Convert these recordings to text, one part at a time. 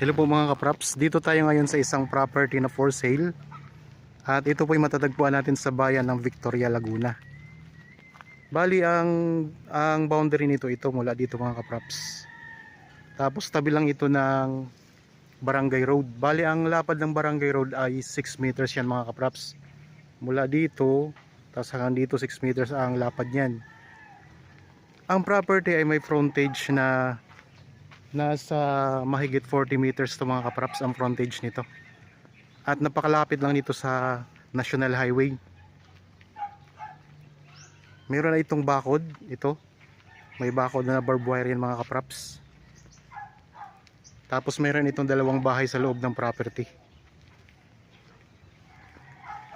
Hello po mga kapraps, dito tayo ngayon sa isang property na for sale. At ito po ay matatagpuan natin sa bayan ng Victoria, Laguna. Bali ang boundary nito ito mula dito mga kapraps. Tapos tabi lang ito ng Barangay Road. Bali ang lapad ng Barangay Road ay 6 meters yan mga kapraps. Mula dito, tapos hanggang dito 6 meters ang lapad niyan. Ang property ay may frontage na nasa mahigit 40 meters to mga kapraps ang frontage nito. At napakalapit lang nito sa National Highway. Meron na itong bakod, ito. May bakod na barbed wire yan mga kapraps. Tapos meron itong dalawang bahay sa loob ng property.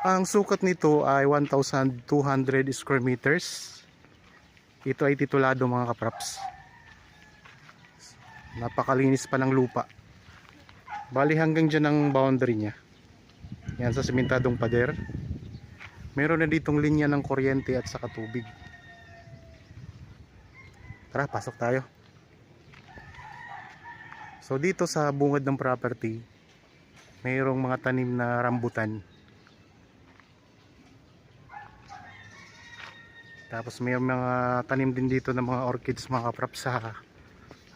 Ang sukat nito ay 1,200 square meters. Ito ay titulado mga kapraps. Napakalinis pa ng lupa. Bali hanggang dyan ang boundary nya. Yan sa simentadong pader. Meron na ditong linya ng kuryente at saka tubig. Tara, pasok tayo. So dito sa bungad ng property, mayroong mga tanim na rambutan. Tapos may mga tanim din dito ng mga orchids mga kapraps sa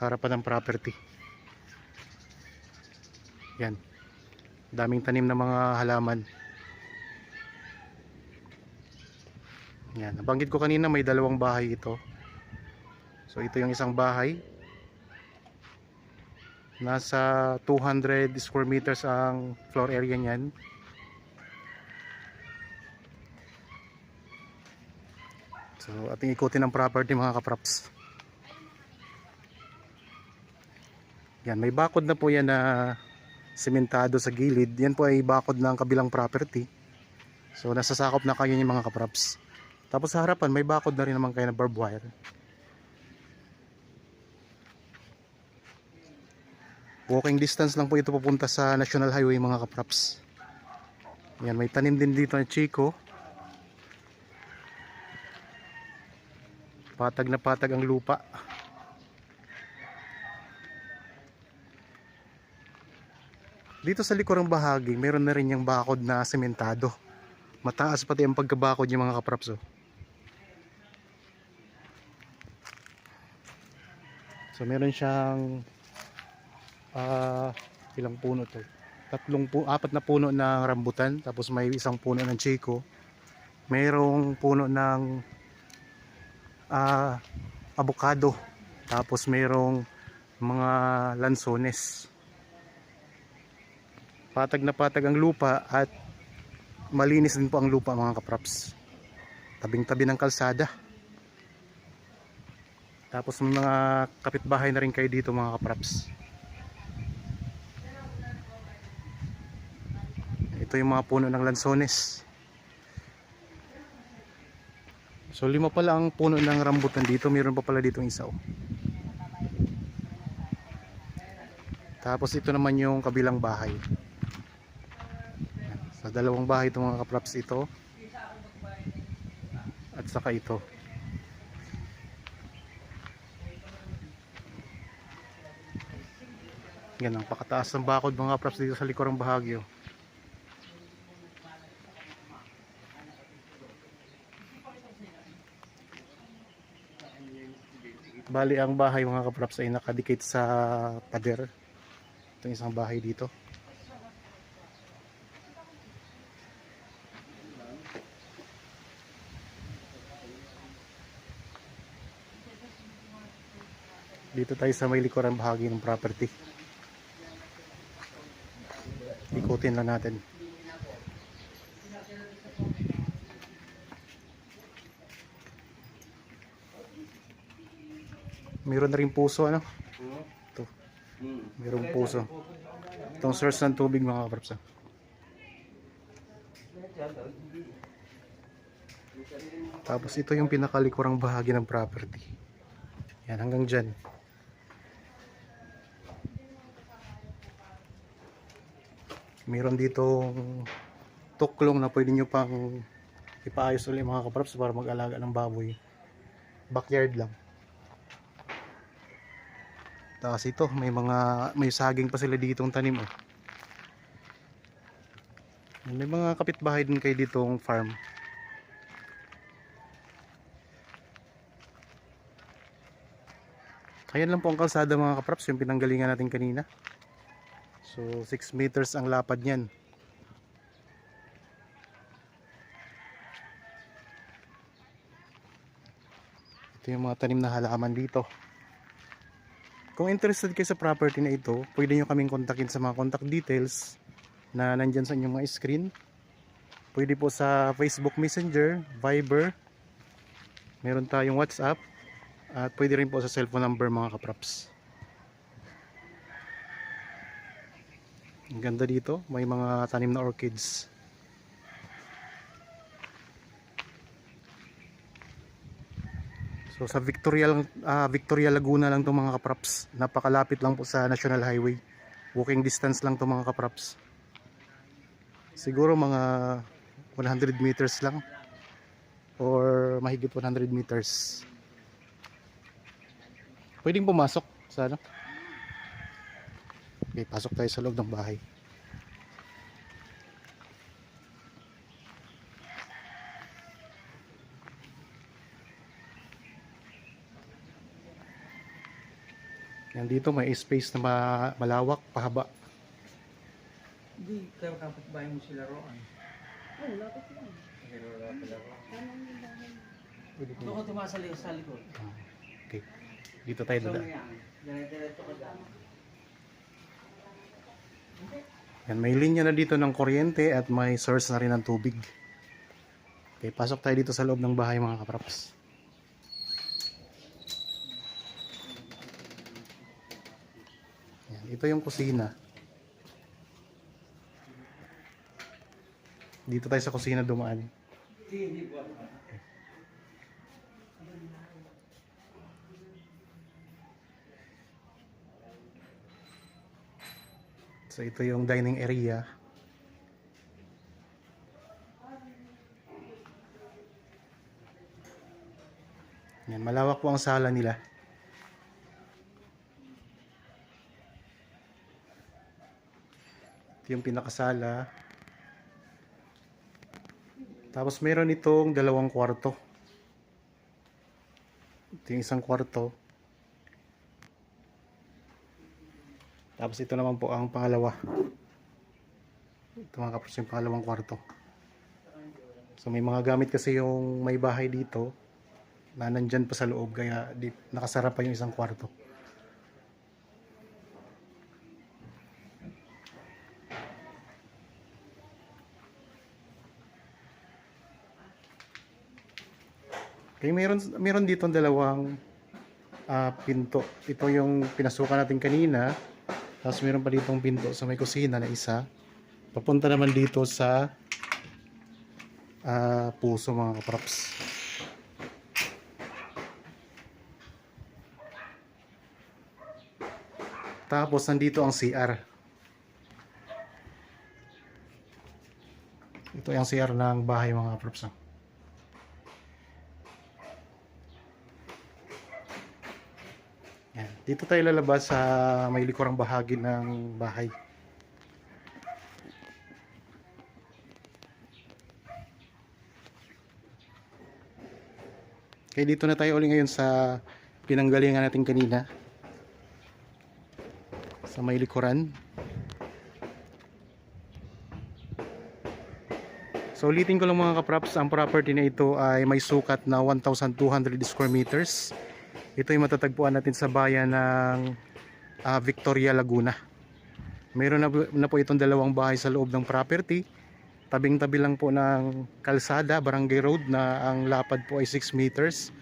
harapan ng property. Yan. Daming tanim na mga halaman. Yan. Nabanggit ko kanina may dalawang bahay ito. So ito yung isang bahay. Nasa 200 square meters ang floor area niyan. So ating ikutin ang property mga kapraps. Yan, may bakod na po yan na sementado sa gilid. Yan po ay bakod ng kabilang property. So nasasakop na kayo yung mga kapraps. Tapos sa harapan may bakod na rin naman kayo na barbed wire. Walking distance lang po ito papunta sa National Highway mga kapraps. Yan, may tanim din dito na chiko. Patag na patag ang lupa. Dito sa likurang bahagi, meron na rin yung bakod na sementado. Mataas pati ang pagkabakod yung mga kapraps. So meron siyang ilang puno to? Apat na puno ng rambutan, tapos may isang puno ng chiko. Mayroong puno ng avocado, tapos mayroong mga lansones. Patag na patag ang lupa at malinis din po ang lupa mga kapraps. Tabing tabi ng kalsada. Tapos may mga kapitbahay na rin kayo dito mga kapraps. Ito yung mga puno ng lansones. So 5 pala ang puno ng rambutan dito. Meron pa pala dito isa. Tapos ito naman yung kabilang bahay. Sa dalawang bahay itong mga kapraps ito. At saka ito. Yan ang pakataas ng bakod mga kapraps dito sa likurang bahagyo. Bali ang bahay mga kapraps ay nakadikit sa pader. Itong isang bahay dito. Dito tayo sa may likurang bahagi ng property. Ikutin lang natin. Meron na rin puso ano? Ito. Merong puso. Itong source ng tubig mga kapraps. Tapos ito yung pinakalikurang bahagi ng property. Yan hanggang dyan. Meron ditong tuklong na pwede nyo pang ipaayos ulit mga kapraps para mag-alaga ng baboy. Backyard lang. Tapos ito, may saging pa sila ditong tanim oh. May mga kapitbahay din kayo ditong farm. Ayan lang po ang kalsada mga kapraps, yung pinanggalingan natin kanina. So 6 meters ang lapad niyan. Ito yung mga tanim na halaman dito. Kung interested kayo sa property na ito, pwede nyo kaming kontakin sa mga contact details na nandyan sa inyong mga screen. Pwede po sa Facebook Messenger, Viber, meron tayong WhatsApp, at pwede rin po sa cellphone number mga kapraps. Ang ganda dito, may mga tanim na orchids. So sa Victoria Laguna lang to mga kapraps. Napakalapit lang po sa National Highway. Walking distance lang to mga kapraps. Siguro mga 100 meters lang or mahigit 100 meters. Pwedeng pumasok sa ano? Okay, pasok tayo sa loob ng bahay. Yan dito may space na malawak, pahaba. Hindi, kaya kapitbahay mo sila roon. Oo, lapit lang. Pero wala pala roon. Pwede po. Doon ko tumasali sa likod. Okay. Dito tayo So, dada. yan. Dire-diretso ka dyan. Yan, may linya na dito ng kuryente at may source na rin ng tubig. Okay, pasok tayo dito sa loob ng bahay mga kapraps. Yan, ito yung kusina. Dito tayo sa kusina dumaan. Hindi po. So ito yung dining area. Yan, malawak po ang sala nila. Ito yung pinakasala. Tapos meron itong dalawang kwarto. Ito yung isang kwarto. Tapos ito naman po ang pangalawa. Ito mga kapros yung pangalawang kwarto. So may mga gamit kasi yung may bahay dito na nandyan pa sa loob kaya nakasara pa yung isang kwarto. Okay, meron dito dalawang pinto. Ito yung pinasukan natin kanina. Tapos meron pa ditong pinto sa may kusina na isa. Papunta naman dito sa puso mga kaprops. Tapos nandito ang CR. Ito yung CR ng bahay mga kaprops. Yan. Dito tayo lalabas sa may likurang bahagi ng bahay. Okay, dito na tayo uli ngayon sa pinanggalingan natin kanina. Sa may likuran. So ulitin ko lang mga kaprops, ang property na ito ay may sukat na 1,200 square meters. Ito ay matatagpuan natin sa bayan ng Victoria Laguna. Mayroon na po itong dalawang bahay sa loob ng property. Tabing-tabi lang po ng kalsada, barangay road na ang lapad po ay 6 meters.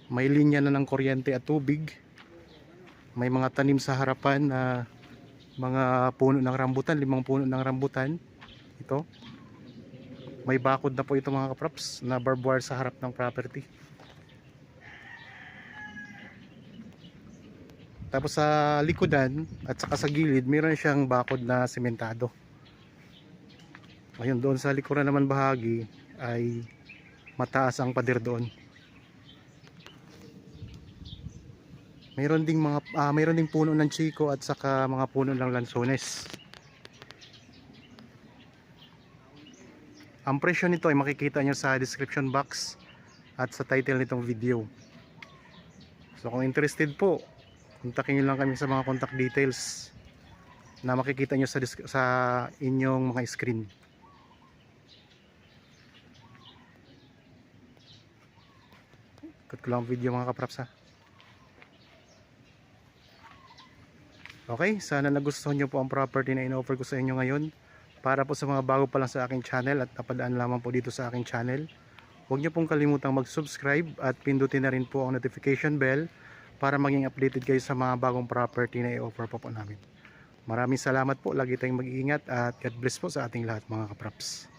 May linya na ng kuryente at tubig. May mga tanim sa harapan na mga puno ng rambutan, 5 puno ng rambutan. Ito. May bakod na po ito mga kaprops na barbed wire sa harap ng property. Tapos sa likodan at saka sa gilid, mayroon siyang bakod na sementado. Ayun, doon sa likuran naman bahagi ay mataas ang pader doon. Mayroon ding puno ng chiko at saka mga puno ng lansones. Ang presyo nito ay makikita nyo sa description box at sa title nitong video. So kung interested po, kontakin nyo lang kami sa mga contact details na makikita nyo sa inyong mga screen. Cut ko lang video mga kapraps ha. Okay, sana nagustuhan nyo po ang property na in-offer ko sa inyo ngayon. Para po sa mga bago pa lang sa aking channel at napadaan lamang po dito sa aking channel, huwag nyo pong kalimutang mag-subscribe at pindutin na rin po ang notification bell para maging updated kayo sa mga bagong property na i-offer po namin. Maraming salamat po, lagi tayong mag-iingat at God bless po sa ating lahat mga kapraps.